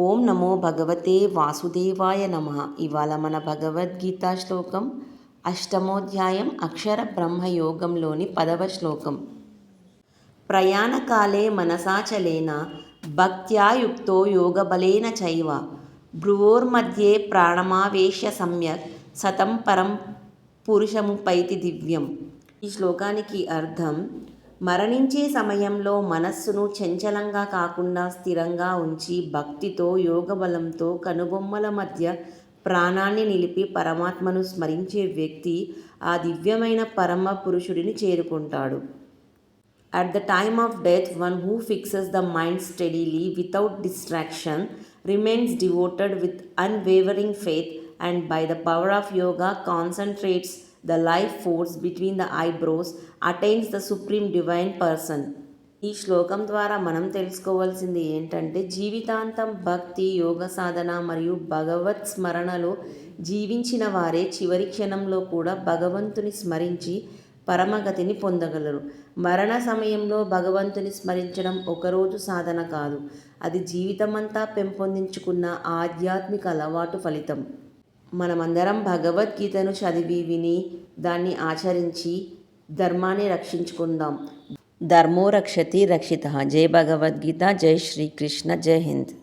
ఓం నమో భగవతే వాసుదేవాయ నమః. ఇవాళ మన భగవద్గీత శ్లోకం అష్టమోధ్యాయం అక్షర బ్రహ్మయోగంలోని 10వ శ్లోకం. ప్రయాణకాలే మనసాచలేన భక్త్యా యుక్తో యోగబలేన చైవ భ్రువోర్మధ్యే ప్రాణమావేశ్య సమ్యక్ సతం పరం పురుషముపైతి దివ్యం. ఈ శ్లోకానికి అర్థం, మరణించే సమయంలో మనస్సును చంచలంగా కాకుండా స్థిరంగా ఉంచి భక్తితో యోగబలంతో కనుబొమ్మల మధ్య ప్రాణాన్ని నిలిపి పరమాత్మను స్మరించే వ్యక్తి ఆ దివ్యమైన పరమ పురుషుడిని చేరుకుంటాడు. At the time of death, one who fixes the mind steadily without distraction remains devoted with unwavering faith and by the power of yoga concentrates the life force between the eyebrows, attains the supreme divine person. ఈ శ్లోకం ద్వారా మనం తెలుసుకోవాల్సింది ఏంటంటే, జీవితాంతం భక్తి, యోగ సాధన మరియు భగవత్ స్మరణలో జీవించిన వారే చివరి క్షణంలో కూడా భగవంతుని స్మరించి పరమగతిని పొందగలరు. మరణ సమయంలో భగవంతుని స్మరించడం ఒకరోజు సాధన కాదు, అది జీవితమంతా పెంపొందించుకున్న ఆధ్యాత్మిక అలవాటు ఫలితం. మనమందరం భగవద్గీతను చదివి విని దాన్ని ఆచరించి ధర్మాన్ని రక్షించుకుందాం. ధర్మో రక్షతి రక్షితః. జై భగవద్గీత. జై శ్రీకృష్ణ. జై హింద్.